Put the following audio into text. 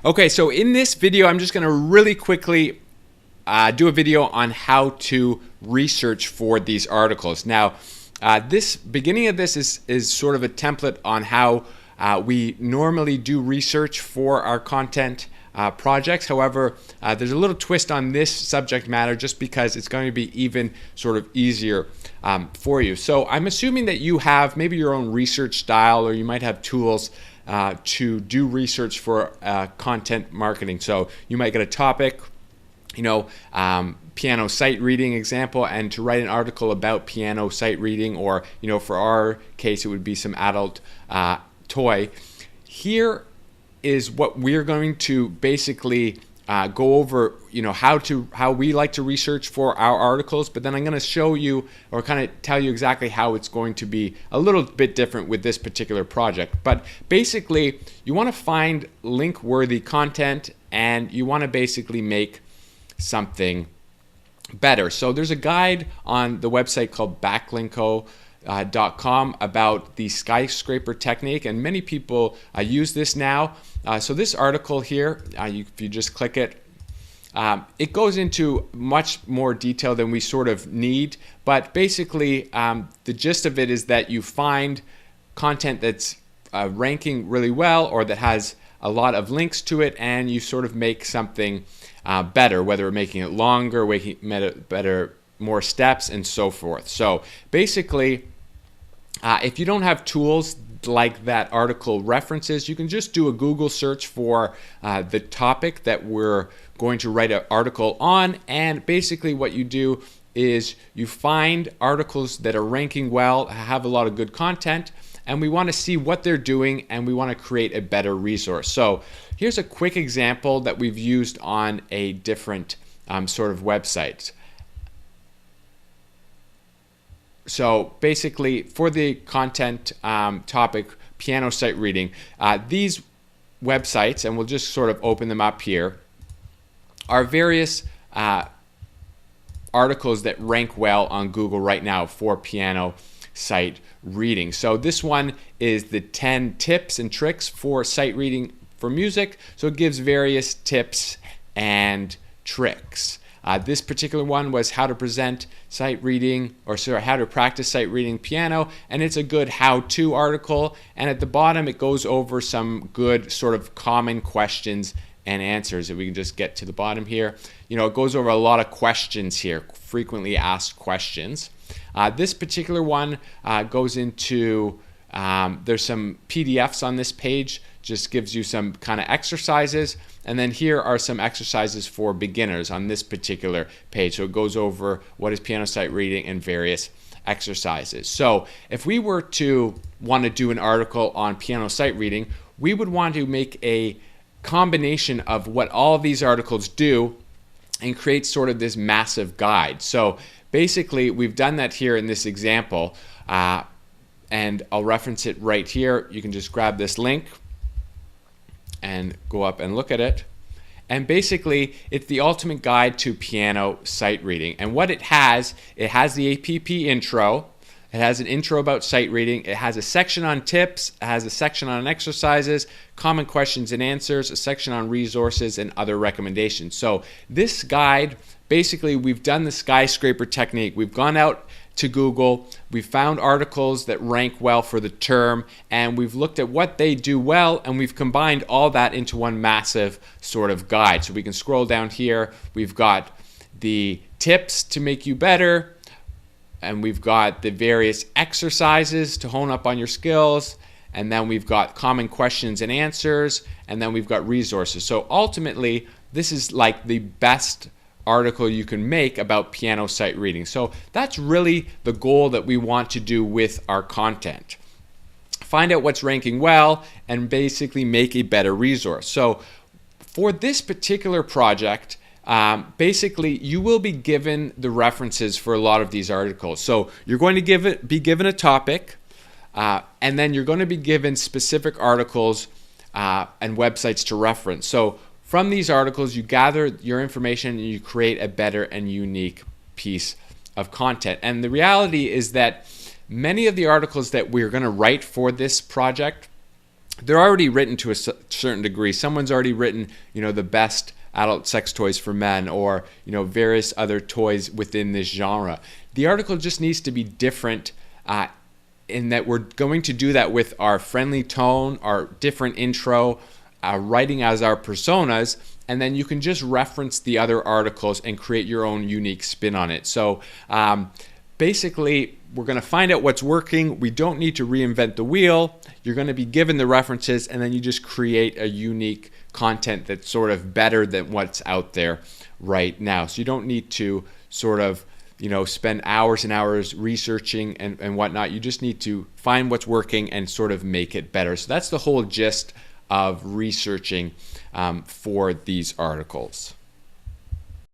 Okay, so in this video, I'm just going to really quickly do a video on how to research for these articles. Now, this beginning of this is sort of a template on how we normally do research for our content projects. However, there's a little twist on this subject matter just because it's going to be even sort of easier for you. So I'm assuming that you have maybe your own research style, or you might have tools to do research for content marketing. So you might get a topic, piano sight reading example, and to write an article about piano sight reading, or for our case it would be some adult toy. Here is what we're going to basically go over, how we like to research for our articles, but then I'm going to show you, or kind of tell you exactly how it's going to be a little bit different with this particular project. But basically, you want to find link-worthy content, and you want to basically make something better. So there's a guide on the website called backlinko.com about the skyscraper technique, and many people use this now. So this article here, if you just click it, it goes into much more detail than we sort of need, but basically the gist of it is that you find content that's ranking really well, or that has a lot of links to it, and you sort of make something better, whether making it longer, making it better, more steps, and so forth. So basically, if you don't have tools like that article references, you can just do a Google search for the topic that we're going to write an article on, and basically what you do is you find articles that are ranking well, have a lot of good content, and we want to see what they're doing, and we want to create a better resource. So here's a quick example that we've used on a different sort of website. So basically, for the content topic, piano sight reading, these websites, and we'll just sort of open them up here, are various articles that rank well on Google right now for piano sight reading. So this one is the 10 tips and tricks for sight reading for music. So it gives various tips and tricks. This particular one was how to present sight reading, or sorry, how to practice sight reading piano, and it's a good how-to article. And at the bottom, it goes over some good sort of common questions and answers. If we can just get to the bottom here, it goes over a lot of questions here, frequently asked questions. This particular one goes into, there's some PDFs on this page, just gives you some kind of exercises, and then here are some exercises for beginners on this particular page. So it goes over what is piano sight reading and various exercises. So if we were to want to do an article on piano sight reading, we would want to make a combination of what all of these articles do and create sort of this massive guide. So basically, we've done that here in this example, and I'll reference it right here. You can just grab this link and go up and look at it. And basically, it's the ultimate guide to piano sight reading. And what it has the APP intro. It has an intro about sight reading. It has a section on tips. It has a section on exercises, common questions and answers, a section on resources, and other recommendations. So this guide, basically, we've done the skyscraper technique. We've gone out to Google, we found articles that rank well for the term, and we've looked at what they do well, and we've combined all that into one massive sort of guide. So we can scroll down here, we've got the tips to make you better, and we've got the various exercises to hone up on your skills, and then we've got common questions and answers, and then we've got resources. So ultimately, this is like the best article you can make about piano sight reading. So that's really the goal that we want to do with our content. Find out what's ranking well and basically make a better resource. So for this particular project, basically you will be given the references for a lot of these articles. So you're going to be given a topic, and then you're going to be given specific articles and websites to reference. So from these articles, you gather your information and you create a better and unique piece of content. And the reality is that many of the articles that we're going to write for this project they're already written to a certain degree. Someone's already written, the best adult sex toys for men, or various other toys within this genre. The article just needs to be different in that we're going to do that with our friendly tone, our different intro, writing as our personas, and then you can just reference the other articles and create your own unique spin on it. So basically, we're going to find out what's working. We don't need to reinvent the wheel. You're going to be given the references, and then you just create a unique content that's sort of better than what's out there right now. So you don't need to sort of spend hours and hours researching and whatnot. You just need to find what's working and sort of make it better. So that's the whole gist of researching for these articles.